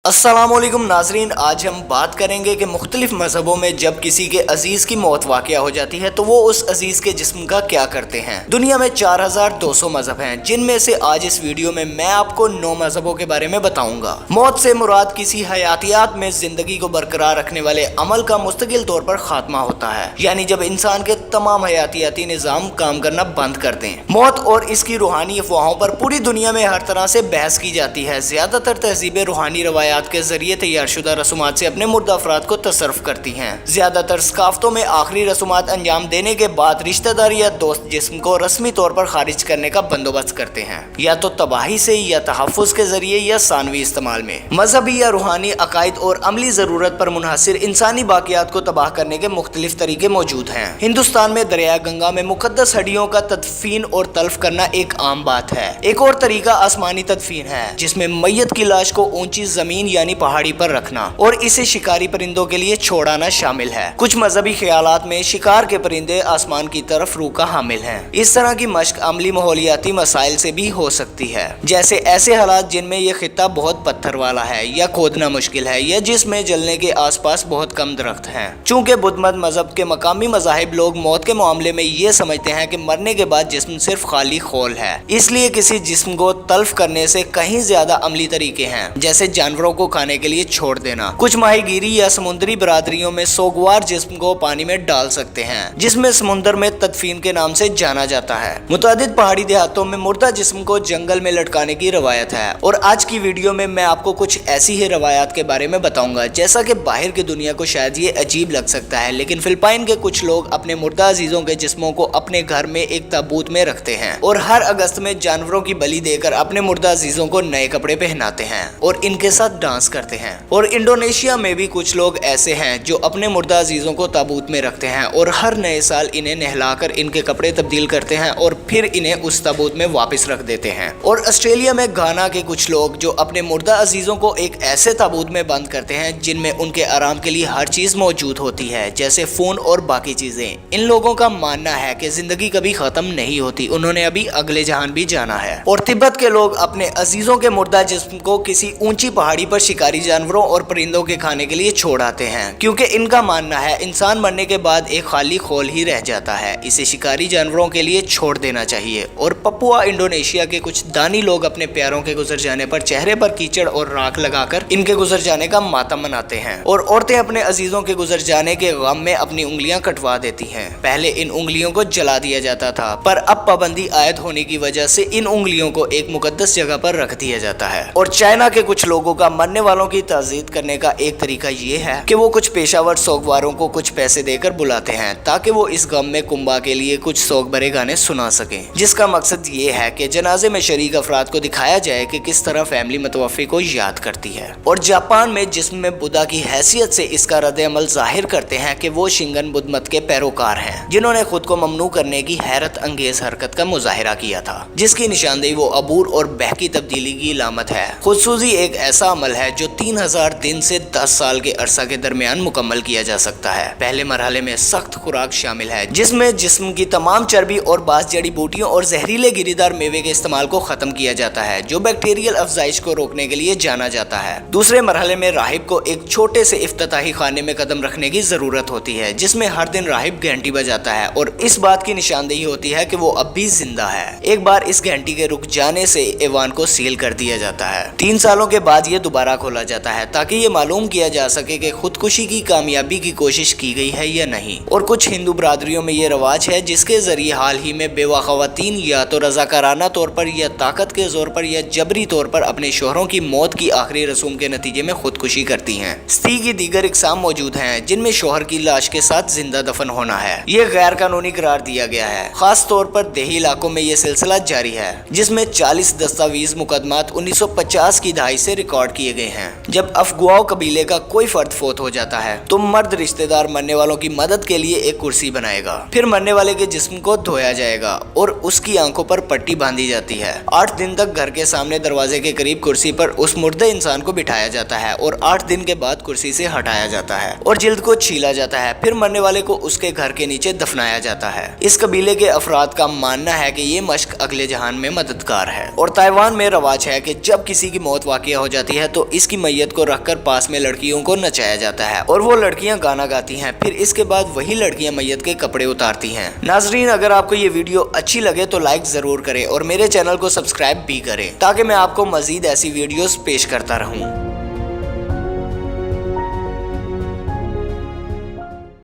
अस्सलामुअलैकुम नाजरीन, आज हम बात करेंगे कि मुख्तलिफ मजहबों में जब किसी के अजीज की मौत वाक़या हो जाती है तो वो उस अजीज के जिस्म का क्या करते हैं। दुनिया में 4200 मजहब हैं, जिनमें से आज इस वीडियो में मैं आपको 9 मजहबों के बारे में बताऊंगा। मौत से मुराद किसी हयातियात में जिंदगी को बरकरार रखने वाले अमल का मुस्तकिल तौर पर खात्मा होता है, यानी जब इंसान के तमाम हयातियाती निज़ाम काम करना बंद कर दें। मौत और इसकी रूहानी अफवाहों पर पूरी दुनिया में हर तरह से बहस की जाती है। ज्यादातर तहजीबें रूहानी रवायात के जरिए तैयारशुदा रसूमात से अपने मुर्दा अफराद को तसर्रुफ करती हैं। ज्यादातर सकाफतों में आखिरी रसूमात अंजाम देने के बाद रिश्तेदार या दोस्त जिस्म को रस्मी तौर पर खारिज करने का बंदोबस्त करते हैं, या तो तबाही से या तहफ़्फ़ुज़ के जरिए या सानवी इस्तेमाल में। मजहबी या रूहानी अकायद और अमली जरूरत पर मुनहसिर इंसानी बाकियात को तबाह करने के मुख्तलिफ तरीके मौजूद हैं। हिंदुस्तान में दरिया गंगा में मुकद्दस हड्डियों का तदफीन और तल्फ करना एक आम बात है। एक और तरीका आसमानी तदफीन है, जिसमें मैयत की लाश को ऊंची जमीन यानी पहाड़ी पर रखना और इसे शिकारी परिंदों के लिए छोड़ाना शामिल है। कुछ मजहबी ख्यालात में शिकार के परिंदे आसमान की तरफ रूह का हामिल हैं। इस तरह की मश्क अमली माहौलियाती मसाइल से भी हो सकती है, जैसे ऐसे हालात जिनमें यह खित्ता बहुत पत्थर वाला है या खोदना मुश्किल है, या जिसमें जलने के आसपास बहुत कम दरख्त हैं। चूंकि बुद्ध मजहब के मकामी मजाहिब लोग मौत के मामले में ये समझते हैं कि मरने के बाद जिस्म सिर्फ खाली खोल है, इसलिए किसी जिस्म को तल्फ करने से कहीं ज्यादा अमली तरीके हैं, जैसे जानवरों को खाने के लिए छोड़ देना। कुछ माहीगीरी या समुद्री बरादरियों में सोगवार जिस्म को पानी में डाल सकते हैं, जिसमें समुद्र में तदफीन के नाम से जाना जाता है। मुतादिद पहाड़ी देहातों में मुर्दा जिस्म को जंगल में लटकाने की रवायत है, और आज की वीडियो में मैं आपको कुछ ऐसी ही रवायात के बारे में बताऊंगा। जैसा कि बाहर की दुनिया को शायद ये अजीब लग सकता है, लेकिन फिलिपाइन के कुछ लोग अपने मुर्दा अजीजों के जिस्मों को अपने घर में एक ताबूत में रखते हैं और हर अगस्त में जानवरों की बलि देकर अपने मुर्दा अजीजों को नए कपड़े पहनाते हैं और इनके साथ डांस करते हैं। और इंडोनेशिया में भी कुछ लोग ऐसे हैं जो अपने मुर्दा अजीजों को ताबूत में रखते हैं और हर नए साल इन्हें नहलाकर इनके कपड़े तब्दील करते हैं और फिर इन्हें उस ताबूत में वापस रख देते हैं। और ऑस्ट्रेलिया में घाना के कुछ लोग जो अपने मुर्दा अजीजों को एक ऐसे ताबूत में बंद करते हैं जिनमें उनके आराम के लिए हर चीज मौजूद होती है, जैसे फोन और बाकी चीजें। इन लोगों का मानना है कि जिंदगी कभी खत्म नहीं होती, उन्होंने अभी अगले जहान भी जाना है। और तिब्बत के लोग अपने अजीजों के मुर्दा जिस्म को किसी ऊंची पहाड़ी पर शिकारी जानवरों और परिंदों के खाने के लिए छोड़ आते हैं, क्योंकि इनका मानना है इंसान मरने के बाद एक खाली खोल ही रह जाता है, इसे शिकारी जानवरों के लिए छोड़ देना चाहिए। और पपुआ इंडोनेशिया के कुछ दानी लोग अपने प्यारों के गुजर जाने पर चेहरे पर कीचड़ और राख लगाकर इनके गुजर जाने का मातम मनाते हैं। और औरतें अपने अजीजों के गुजर जाने के गम में अपनी उंगलियां कटवा देती हैं। पहले इन उंगलियों को जला दिया जाता था, पर अब पाबंदी आयद होने की वजह से इन उंगलियों को एक मुकद्दस जगह पर रख दिया जाता है। और चाइना के कुछ लोगों का मरने वालों की ताज़ीद करने का एक तरीका ये है कि वो कुछ पेशावर सोगवारों को कुछ पैसे देकर बुलाते हैं ताकि वो इस गम में कुंबा के लिए कुछ सोग भरे गाने सुना सकें, जिसका मकसद ये है कि जनाजे में शरीक अफराद को दिखाया जाए कि किस तरह फैमिली मतवफ़ी को याद करती है। और जापान में जिस्म में बुद्धा की हैसियत से इसका रद्द अमल जाहिर करते हैं कि वो शिंगन बुद्ध मत के पैरोकार हैं, जिन्होंने खुद को ममनू करने की हैरत अंगेज हरकत का मुजाहिरा किया था, जिसकी निशानदेही वो अबूर और बहकी तब्दीली की इलामत है। खुदसूजी एक ऐसा अमल है जो 3000 दिन से 10 साल के अरसा के दरमियान मुकम्मल किया जा सकता है। पहले मरहले में सख्त खुराक शामिल है, जिसमें जिस्म की तमाम चर्बी और बास जड़ी बूटियों और जहरीले गिरीदार मेवे के इस्तेमाल को खत्म किया जाता है, जो बैक्टीरियल अफजाइश को रोकने के लिए जाना जाता है। दूसरे मरहले में राहिब को एक छोटे से इफ्तिताही खाने में कदम रखने की जरूरत होती है, जिसमें हर दिन राहिब घंटी बजाता है और इस बात की निशानदेही होती है कि वो अब भी जिंदा है। एक बार इस घंटी के रुक जाने से ऐवान को सील कर दिया जाता है। 3 सालों के बाद ये दोबारा खोला जाता है ताकि ये मालूम किया जा सके कि खुदकुशी की कामयाबी की कोशिश की गई है या नहीं। और कुछ हिंदू बरादरियों में ये रवाज है जिसके जरिए हाल ही में बेवा खवातीन या तो रजाकाराना तौर पर या ताकत के जोर पर या जबरी तौर पर अपने शोहरों की मौत की आखिरी रसूम के नतीजे में खुदकुशी करती हैं। स्ती की दीगर इकसाम मौजूद हैं, जिनमें शोहर की लाश के साथ जिंदा दफन होना है। ये गैर कानूनी करार दिया गया है। खास तौर पर देही इलाकों में ये सिलसिला जारी है, जिसमें 40 दस्तावेज मुकदमात 1950 की दहाई से रिकॉर्ड किए गए हैं। जब अफगुआओ कबीले का कोई फर्द फोत हो जाता है तो मर्द रिश्तेदार मरने वालों की मदद के लिए एक कुर्सी बनाएगा, फिर मरने वाले के जिस्म को धोया जाएगा और उसकी आंखों पर पट्टी बांधी जाती है। 8 दिन तक घर के सामने दरवाजे के करीब कुर्सी पर उस मुर्दे इंसान को बिठाया जाता है और 8 दिन के बाद कुर्सी से हटाया जाता है और जिल्द को छीला जाता है। फिर मरने वाले को उसके घर के नीचे दफनाया जाता है। इस कबीले के अफराद का मानना है कि ये मश्क अगले जहान में मददगार है। और ताइवान में रवाज है कि जब किसी की मौत वाक़या हो जाती है तो इसकी मैयत को रखकर पास में लड़कियों को नचाया जाता है और वो लड़कियां गाना गाती हैं। फिर इसके बाद वही लड़कियां मैयत के कपड़े उतारती हैं। नाजरीन, अगर आपको ये वीडियो अच्छी लगे तो लाइक जरूर करें और मेरे चैनल को सब्सक्राइब भी करें ताकि मैं आपको मजीद ऐसी वीडियोस पेश करता रहूं।